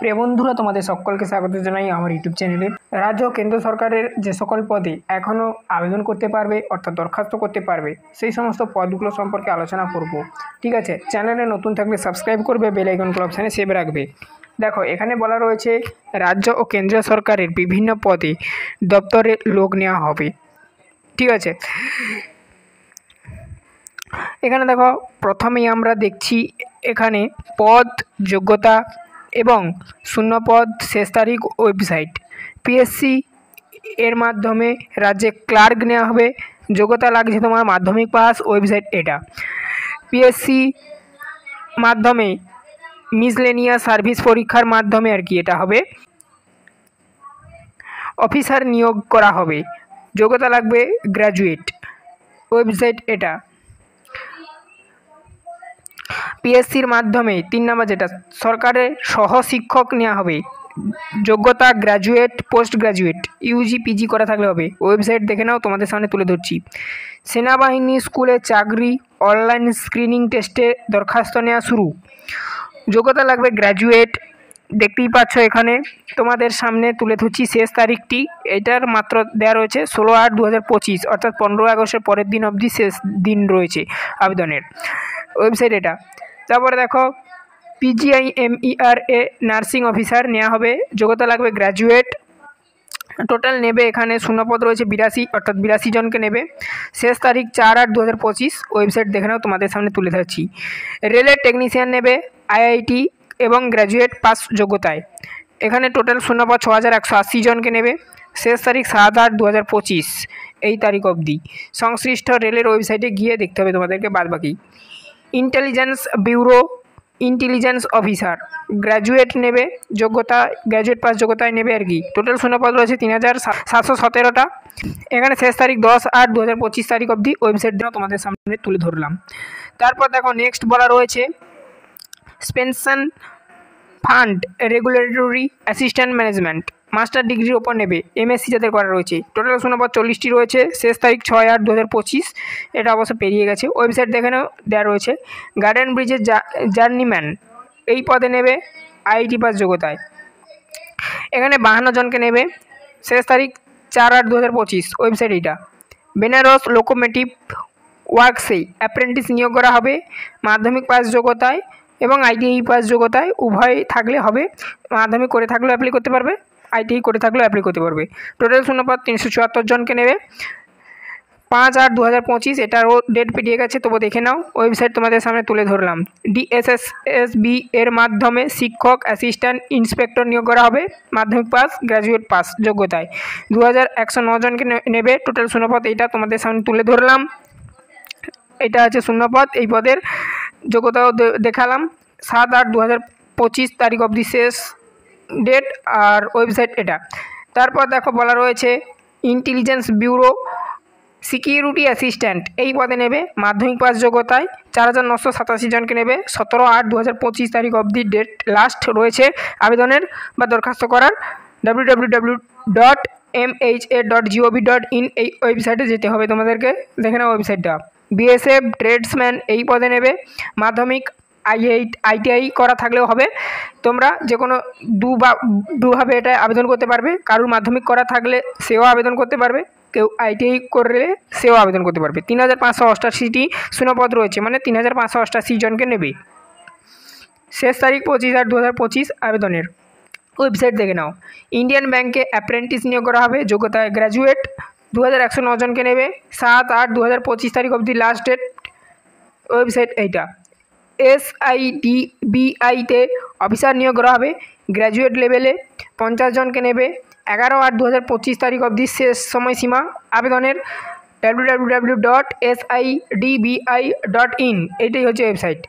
প্রিয় বন্ধুরা, তোমাদের সকলকে স্বাগত জানাই আমার ইউটিউব চ্যানেলে। রাজ্য ও কেন্দ্র সরকারের যে সকল পদে এখনও আবেদন করতে পারবে অর্থাৎ দরখাস্ত করতে পারবে সেই সমস্ত পদগুলো সম্পর্কে আলোচনা করব। ঠিক আছে, চ্যানেলে নতুন থাকলে সাবস্ক্রাইব করবে, বেল আইকন অপশানে সেভ রাখবে। দেখো, এখানে বলা রয়েছে রাজ্য ও কেন্দ্রীয় সরকারের বিভিন্ন পদে দপ্তরে লোক নেওয়া হবে। ঠিক আছে, এখানে দেখো প্রথমেই আমরা দেখছি এখানে পদ, যোগ্যতা এবং শূন্য পদ, শেষ তারিখ, ওয়েবসাইট। পিএসসি এর মাধ্যমে রাজ্যে ক্লার্ক নেওয়া হবে। যোগ্যতা লাগছে তোমার মাধ্যমিক পাস, ওয়েবসাইট এটা। পিএসসি মাধ্যমে মিসলেনিয়াস সার্ভিস পরীক্ষার মাধ্যমে আর কি এটা হবে, অফিসার নিয়োগ করা হবে। যোগ্যতা লাগবে গ্র্যাজুয়েট, ওয়েবসাইট এটা। পিএসসির মাধ্যমে 3 নম্বর যেটা সরকারের সহশিক্ষক নেওয়া হবে। যোগ্যতা graduate, post graduate, Yuji PG করা থাকলে হবে। ওয়েবসাইট দেখে নাও, তোমাদের সামনে তুলে ধরছি। সেনাবাহিনী স্কুলে চাকরি, অনলাইন স্ক্রিনিং টেস্টে দরখাস্ত নেওয়া শুরু। যোগ্যতা লাগবে গ্র্যাজুয়েট। দেখতেই পাচ্ছ এখানে তোমাদের সামনে তুলে ধরছি শেষ তারিখটি। এটার মাত্র দেওয়া রয়েছে 16/8/2025, অর্থাৎ 15 আগস্টের পরের দিন অবধি শেষ দিন রয়েছে আবেদনের। ওয়েবসাইট এটা। তারপরে দেখো PGIMERA নার্সিং অফিসার নেওয়া হবে। যোগ্যতা লাগবে গ্র্যাজুয়েট। টোটাল নেবে এখানে শূন্যপদ রয়েছে 82, অর্থাৎ 82 জনকে নেবে। শেষ তারিখ 4/8/2025। ওয়েবসাইট দেখে নাও, তোমাদের সামনে তুলে ধরছি। রেলের টেকনিশিয়ান নেবে IIT এবং গ্র্যাজুয়েট পাস যোগ্যতায়। এখানে টোটাল শূন্যপদ 6180 জনকে নেবে। শেষ তারিখ 7/8/2025 এই তারিখ অবধি। সংশ্লিষ্ট রেলের ওয়েবসাইটে গিয়ে দেখতে হবে তোমাদেরকে বাদবাকি। Intelligence bureau intelligence officer graduate নেবে। যোগ্যতা গ্র্যাজুয়েট পাস যোগ্যতায় নেবে আর কি। টোটাল শূন্যপদ রয়েছে 3717টা। এখানে শেষ তারিখ 10/8/2025 তারিখ অবধি। ওয়েবসাইট দিয়ে তোমাদের সামনে তুলে ধরলাম। তারপর দেখো নেক্সট বলা রয়েছে pension fund regulatory assistant management, master ডিগ্রির ওপর নেবে। MSc যাদের করা রয়েছে। টোটাল শূন্যপদ 40টি রয়েছে। শেষ তারিখ 6/8/2025। এটা অবশ্য পেরিয়ে গেছে। ওয়েবসাইট দেখে নাও, দেওয়া রয়েছে। গার্ডেন ব্রিজের জার্নিম্যান এই পদে নেবে IIT পাস যোগ্যতায়। এখানে 52 জনকে নেবে। শেষ তারিখ 4/8/2025। ওয়েবসাইট এইটা। বেনারস লোকোমোটিভ ওয়ার্কসে অ্যাপ্রেন্টিস নিয়োগ করা হবে। মাধ্যমিক পাস যোগ্যতায় এবং ITI পাস যোগ্যতায় উভয় থাকলে হবে। মাধ্যমিক করে থাকলেও অ্যাপ্লাই করতে পারবে, ITI করে থাকলেও অ্যাপ্লাই করতে পারবে। টোটাল শূন্যপদ 374 জনকে নেবে। 5/8/2025। এটারও ডেট পেরিয়ে গেছে, তবু দেখে নাও। ওয়েবসাইট তোমাদের সামনে তুলে ধরলাম। DSSSB এর মাধ্যমে শিক্ষক, অ্যাসিস্ট্যান্ট ইন্সপেক্টর নিয়োগ করা হবে। মাধ্যমিক পাস, গ্র্যাজুয়েট পাস যোগ্যতায়। 2109 জনকে নেবে। টোটাল শূন্যপদ এইটা তোমাদের সামনে তুলে ধরলাম। এটা আছে শূন্যপদ। এই পদের যোগ্যতাও দেখালাম। 7/8/2025 তারিখ অবধি শেষ ডেট। আর ওয়েবসাইট এটা। তারপর দেখো বলা রয়েছে ইন্টেলিজেন্স ব্যুরো সিকিউরিটি অ্যাসিস্ট্যান্ট এই পদে নেবে। মাধ্যমিক পাস যোগ্যতায় 4987 জনকে নেবে। 17/8/2025 তারিখ অবধি ডেট লাস্ট রয়েছে আবেদনের বা দরখাস্ত করার। www.mha.gov.in এই ওয়েবসাইটে যেতে হবে তোমাদেরকে। দেখে নাও ওয়েবসাইটটা। BSF ট্রেডসম্যান এই পদে নেবে। মাধ্যমিক ITI করা থাকলেও হবে। তোমরা যে কোনো দুভাবে এটা আবেদন করতে পারবে। কারোর মাধ্যমিক করা থাকলে সেও আবেদন করতে পারবে, কেউ ITI করলে সেও আবেদন করতে পারবে। 3588টি শূন্যপদ রয়েছে, মানে 3588 জনকে নেবে। শেষ তারিখ 25/8/2025 আবেদনের। ওয়েবসাইট দেখে নাও। ইন্ডিয়ান ব্যাংকে অ্যাপ্রেন্টিস নিয়োগ করা হবে। যোগ্যতা গ্র্যাজুয়েট। 2109 জনকে নেবে। 7/8/2025 তারিখ অবধি লাস্ট ডেট। ওয়েবসাইট এইটা। SIDBI-তে অফিসার নিয়োগ করা হবে। গ্র্যাজুয়েট লেভেলে 50 জনকে নেবে। 11/8/2025 তারিখ অবধি শেষ সময়সীমা আবেদনের। www.sidbi.in এটাই হচ্ছে ওয়েবসাইট।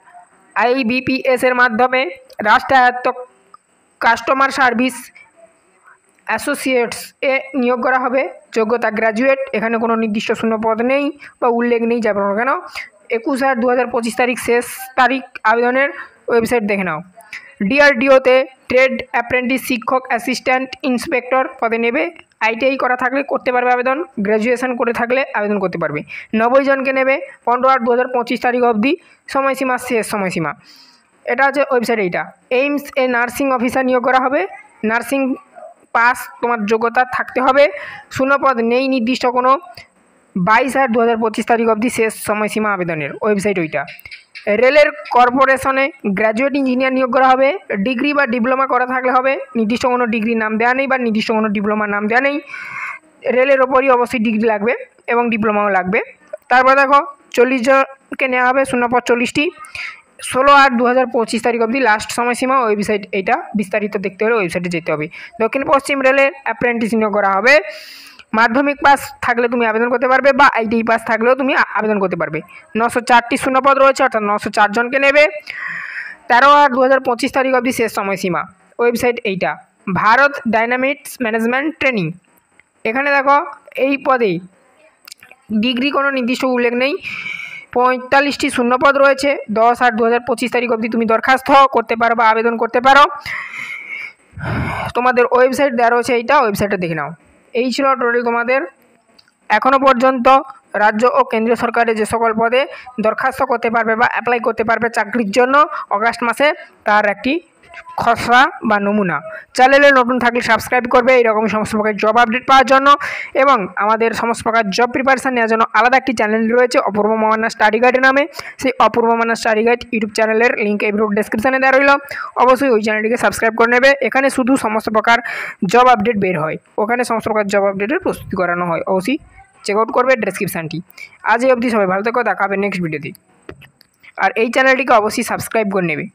IBPS এর মাধ্যমে রাষ্ট্রায়ত্ত কাস্টমার সার্ভিস অ্যাসোসিয়েটস এ নিয়োগ করা হবে। যোগ্যতা গ্র্যাজুয়েট। এখানে কোনো নির্দিষ্ট শূন্যপদ নেই বা উল্লেখ নেই, যাবে না কেন। 21/8/2025 তারিখ শেষ তারিখ আবেদনের। ওয়েবসাইট দেখে নাও। DRDO-তে ট্রেড অ্যাপ্রেন্টিস শিক্ষক, অ্যাসিস্ট্যান্ট ইন্সপেক্টর পদে নেবে। ITI করা থাকলে করতে পারবে আবেদন, গ্র্যাজুয়েশন করে থাকলে আবেদন করতে পারবে। 90 জনকে নেবে। 15/8/2025 তারিখ অবধি সময়সীমা, শেষ সময়সীমা। এটা হচ্ছে ওয়েবসাইট। এইটা এইমস এ নার্সিং অফিসার নিয়োগ করা হবে। নার্সিং পাস তোমার যোগ্যতা থাকতে হবে। শূন্যপদ নেই নির্দিষ্ট কোনো। 22/8/2025 তারিখ অবধি শেষ সময়সীমা আবেদনের। ওয়েবসাইট ওইটা। রেলের কর্পোরেশনে গ্র্যাজুয়েট ইঞ্জিনিয়ার নিয়োগ করা হবে। ডিগ্রি বা ডিপ্লোমা করা থাকলে হবে। নির্দিষ্ট কোনো ডিগ্রির নাম দেওয়া নেই বা নির্দিষ্ট কোনো ডিপ্লোমার নাম দেওয়া নেই। রেলের ওপরই অবশ্যই ডিগ্রি লাগবে এবং ডিপ্লোমাও লাগবে। তারপর দেখো 40 জনকে নেওয়া হবে। শূন্যপদ 40টি। 16/8/2025 তারিখ অবধি লাস্ট সময়সীমা। ওয়েবসাইট এইটা। বিস্তারিত দেখতে হলে ওয়েবসাইটে যেতে হবে। দক্ষিণ পশ্চিম রেলের অ্যাপ্রেন্টিস নিয়োগ করা হবে। মাধ্যমিক পাস থাকলে তুমি আবেদন করতে পারবে বা আইটিআই পাস থাকলেও তুমি আবেদন করতে পারবে। 904টি শূন্যপদ রয়েছে, অর্থাৎ 904 জনকে নেবে। 13/8/2025 তারিখ অবধি শেষ সময়সীমা। ওয়েবসাইট এইটা। Bharat dynamics management training. এখানে দেখো এই পদে ডিগ্রি কোনো নির্দিষ্ট উল্লেখ নেই। 45টি শূন্যপদ রয়েছে। 10/8/2025 তারিখ অবধি তুমি দরখাস্ত করতে পারো বা আবেদন করতে পারো। তোমাদের ওয়েবসাইট দেওয়া রয়েছে এইটা, ওয়েবসাইটে দেখে নাও। এই ছিল টোটাল তোমাদের এখনও পর্যন্ত রাজ্য ও কেন্দ্রীয় সরকারের যে সকল পদে দরখাস্ত করতে পারবে বা অ্যাপ্লাই করতে পারবে চাকরির জন্য অগাস্ট মাসে, তার একটি খসড়া বা নমুনা। চ্যানেলে নতুন থাকলে সাবস্ক্রাইব করবে এইরকম সমস্ত প্রকার জব আপডেট পাওয়ার জন্য। এবং আমাদের সমস্ত প্রকার জব প্রিপারেশান নেওয়ার জন্য আলাদা একটি চ্যানেল রয়েছে অপূর্ব মান্না স্টাডি গাইডের নামে। সেই অপূর্ব মান্না স্টাডি গাইড ইউটিউব চ্যানেলের লিঙ্ক এই ভিডিওর ডেসক্রিপশানে দেওয়া রইল। অবশ্যই ওই চ্যানেলটিকে সাবস্ক্রাইব করে নেবে। এখানে শুধু সমস্ত প্রকার জব আপডেট বের হয়, ওখানে সমস্ত প্রকার জব আপডেটের প্রস্তুতি করানো হয়। অবশ্যই চেক আউট করবে ডেসক্রিপশানটি। আজ এই অবধি, সবাই ভালো থেকো, দেখা হবে নেক্সট ভিডিওতে। আর এই চ্যানেলটিকে অবশ্যই সাবস্ক্রাইব করে নেবে।